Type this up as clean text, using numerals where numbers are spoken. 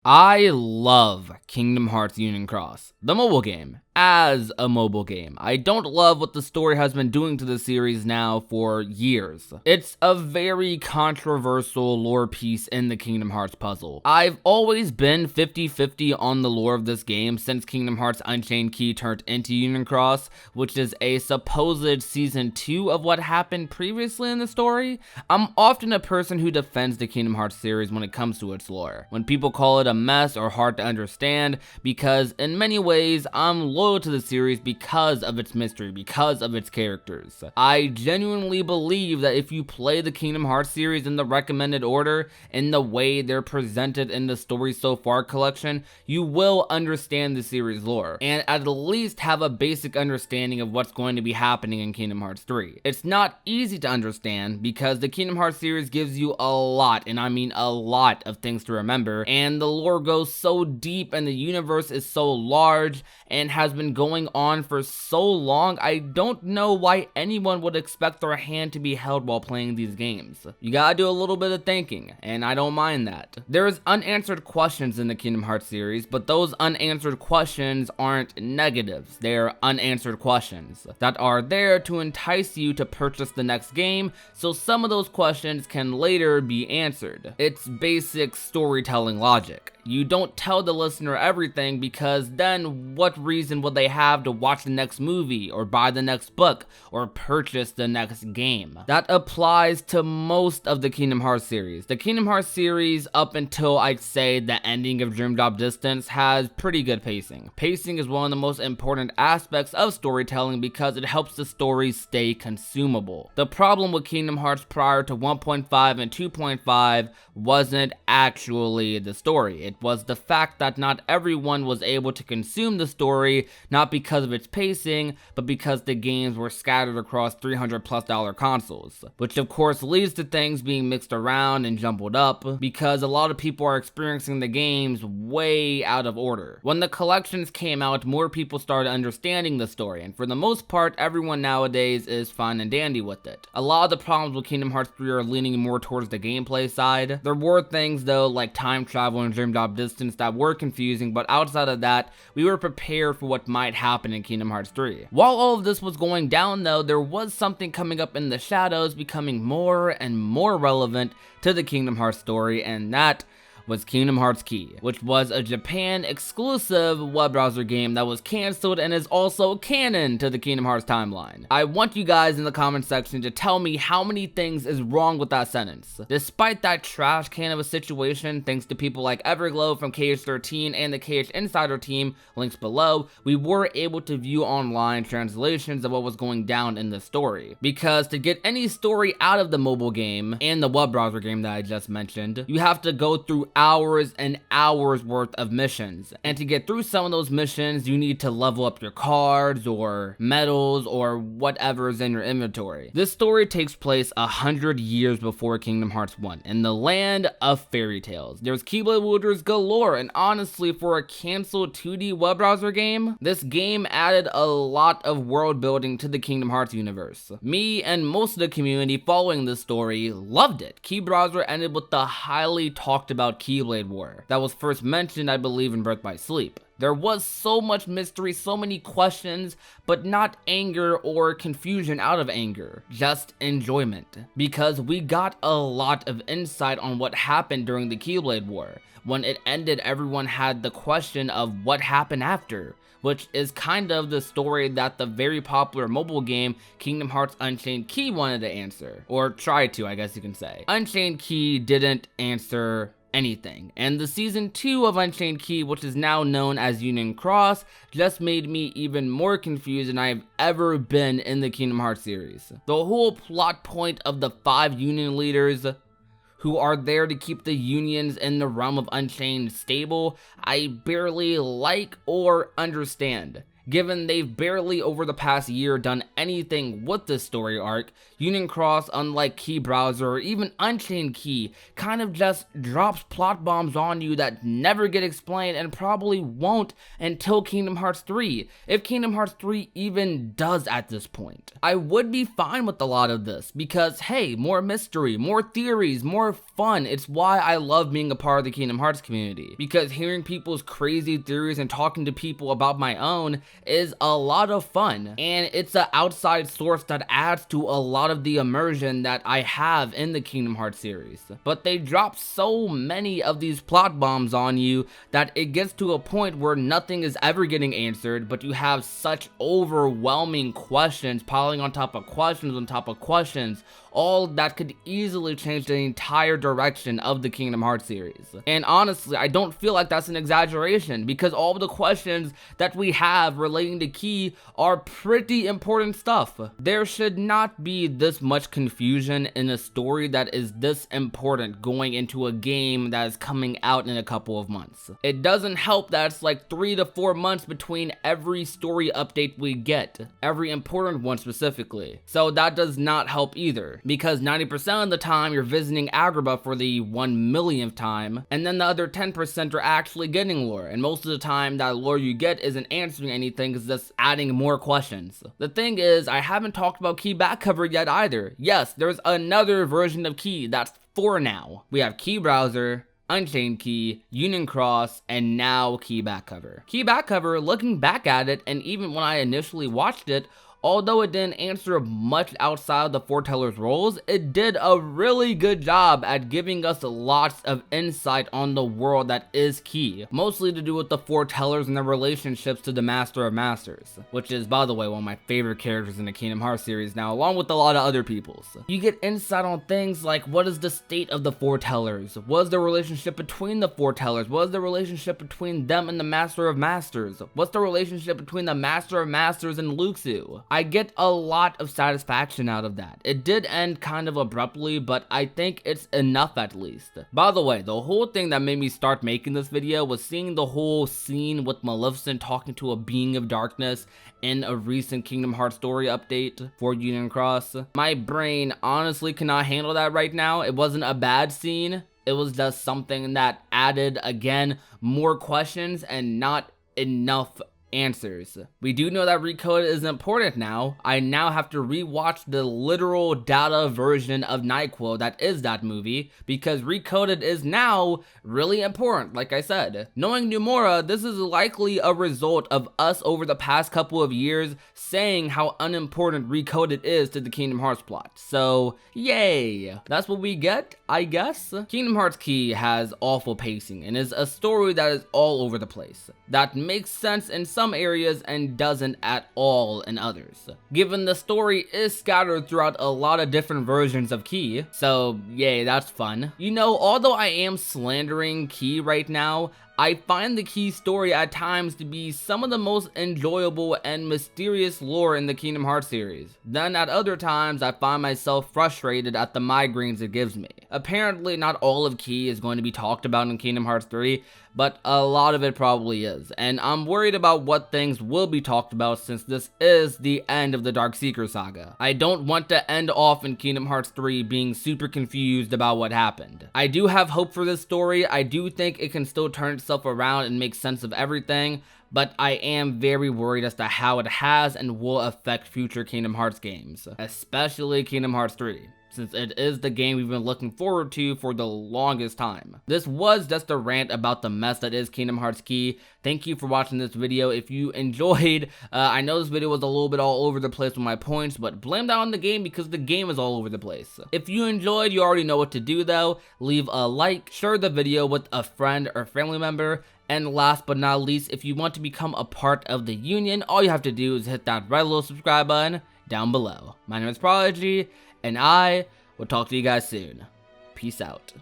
I love Kingdom Hearts Union Cross, the mobile game, as a mobile game. I don't love what the story has been doing to the series now for years. It's a very controversial lore piece in the Kingdom Hearts puzzle. I've always been 50-50 on the lore of this game since Kingdom Hearts Unchained Key turned into Union Cross, which is a supposed season 2 of what happened previously in the story. I'm often a person who defends the Kingdom Hearts series when it comes to its lore. When people call it a mess or hard to understand, because in many ways I'm loyal to the series because of its mystery, because of its characters. I genuinely believe that if you play the Kingdom Hearts series in the recommended order, in the way they're presented in the Story So Far collection, you will understand the series lore, and at least have a basic understanding of what's going to be happening in Kingdom Hearts 3. It's not easy to understand because the Kingdom Hearts series gives you a lot, and I mean a lot of things to remember, and the lore goes so deep and the universe is so large and has been going on for so long. I don't know why anyone would expect their hand to be held while playing these games. You gotta do a little bit of thinking, and I don't mind that. There's unanswered questions in the Kingdom Hearts series, but those unanswered questions aren't negatives. They're unanswered questions that are there to entice you to purchase the next game, so some of those questions can later be answered. It's basic storytelling logic. You don't tell the listener everything because then what reason would they have to watch the next movie or buy the next book or purchase the next game? That applies to most of the Kingdom Hearts series. The Kingdom Hearts series up until I'd say the ending of Dream Drop Distance has pretty good pacing. Pacing is one of the most important aspects of storytelling because it helps the story stay consumable. The problem with Kingdom Hearts prior to 1.5 and 2.5 wasn't actually the story. It was the fact that not everyone was able to consume the story, not because of its pacing, but because the games were scattered across $300+ consoles, which of course leads to things being mixed around and jumbled up because a lot of people are experiencing the games way out of order. When the collections came out, more people started understanding the story, and for the most part, everyone nowadays is fine and dandy with it. A lot of the problems with Kingdom Hearts 3 are leaning more towards the gameplay side. There were things though like time travel and Dream Drop Distance that were confusing, but outside of that, we were prepared for what might happen in Kingdom Hearts 3. While all of this was going down though, there was something coming up in the shadows becoming more and more relevant to the Kingdom Hearts story, and that was Kingdom Hearts Key, which was a Japan exclusive web browser game that was cancelled and is also canon to the Kingdom Hearts timeline. I want you guys in the comment section to tell me how many things is wrong with that sentence. Despite that trash can of a situation, thanks to people like Everglow from KH13 and the KH Insider team, links below, we were able to view online translations of what was going down in the story. Because to get any story out of the mobile game and the web browser game that I just mentioned, you have to go through hours and hours worth of missions, and to get through some of those missions you need to level up your cards or medals or whatever is in your inventory. This story takes place 100 years before Kingdom Hearts 1 in the land of fairy tales. There's Keyblade wielders galore, and honestly for a cancelled 2D web browser game, this game added a lot of world building to the Kingdom Hearts universe. Me and most of the community following this story loved it. Key browser ended with the highly talked about Keyblade War that was first mentioned, I believe, in Birth by Sleep. There was so much mystery, so many questions, but not anger or confusion out of anger, just enjoyment. Because we got a lot of insight on what happened during the Keyblade War. When it ended, everyone had the question of what happened after, which is kind of the story that the very popular mobile game Kingdom Hearts Unchained Key wanted to answer. Or tried to, I guess you can say. Unchained Key didn't answer anything, and the season 2 of Unchained Key, which is now known as Union Cross, just made me even more confused than I've ever been in the Kingdom Hearts series. The whole plot point of the 5 Union leaders who are there to keep the unions in the realm of Unchained stable, I barely like or understand. given they've barely over the past year done anything with this story arc. Union Cross, unlike Key Browser or even Unchained Key, kind of just drops plot bombs on you that never get explained and probably won't until Kingdom Hearts 3, if Kingdom Hearts 3 even does at this point. I would be fine with a lot of this because, hey, more mystery, more theories, more fun. It's why I love being a part of the Kingdom Hearts community, because hearing people's crazy theories and talking to people about my own is a lot of fun, and it's an outside source that adds to a lot of the immersion that I have in the Kingdom Hearts series. But they drop so many of these plot bombs on you that it gets to a point where nothing is ever getting answered, but you have such overwhelming questions piling on top of questions on top of questions, all that could easily change the entire direction of the Kingdom Hearts series. And honestly, I don't feel like that's an exaggeration, because all of the questions that we have relating to Key are pretty important stuff. There should not be this much confusion in a story that is this important going into a game that is coming out in a couple of months. It doesn't help that it's like 3 to 4 months between every story update we get, every important one specifically. So that does not help either, because 90% of the time you're visiting Agrabah for the 1 millionth time, and then the other 10% are actually getting lore, and most of the time that lore you get isn't answering anything, it's just adding more questions. The thing is, I haven't talked about Key back cover yet either. Yes, there's another version of Key, that's 4 now. We have Key Browser, Unchained Key, Union Cross, and now Key back cover. Key back cover, looking back at it, and even when I initially watched it, although it didn't answer much outside of the foretellers' roles, it did a really good job at giving us lots of insight on the world that is Key, mostly to do with the foretellers and their relationships to the Master of Masters, which is, by the way, one of my favorite characters in the Kingdom Hearts series now, along with a lot of other people's. You get insight on things like, what is the state of the foretellers? What is the relationship between the foretellers? What is the relationship between them and the Master of Masters? What's the relationship between the Master of Masters and Luxu? I get a lot of satisfaction out of that. It did end kind of abruptly, but I think it's enough at least. By the way, the whole thing that made me start making this video was seeing the whole scene with Maleficent talking to a being of darkness in a recent Kingdom Hearts story update for Union Cross. My brain honestly cannot handle that right now. It wasn't a bad scene. It was just something that added, again, more questions and not enough answers. We do know that Recoded is important now. I now have to rewatch the literal data version of NyQuil that is that movie, because Recoded is now really important, like I said. Knowing Nomura, this is likely a result of us over the past couple of years saying how unimportant Recoded is to the Kingdom Hearts plot. So, yay! That's what we get, I guess. Kingdom Hearts Key has awful pacing and is a story that is all over the place. That makes sense in some areas and doesn't at all in others, given the story is scattered throughout a lot of different versions of Key. So yay, that's fun. You know, although I am slandering Key right now, I find the Key story at times to be some of the most enjoyable and mysterious lore in the Kingdom Hearts series. Then at other times, I find myself frustrated at the migraines it gives me. Apparently, not all of Key is going to be talked about in Kingdom Hearts 3, but a lot of it probably is, and I'm worried about what things will be talked about since this is the end of the Darkseeker saga. I don't want to end off in Kingdom Hearts 3 being super confused about what happened. I do have hope for this story. I do think it can still turn itself around and make sense of everything, but I am very worried as to how it has and will affect future Kingdom Hearts games, especially Kingdom Hearts 3. Since it is the game we've been looking forward to for the longest time. This was just a rant about the mess that is Kingdom Hearts Key. Thank you for watching this video. If you enjoyed, I know this video was a little bit all over the place with my points, but blame that on the game because the game is all over the place. If you enjoyed, you already know what to do though. Leave a like, share the video with a friend or family member, and last but not least, if you want to become a part of the Union, all you have to do is hit that red little subscribe button down below. My name is Prodigy, and I will talk to you guys soon. Peace out.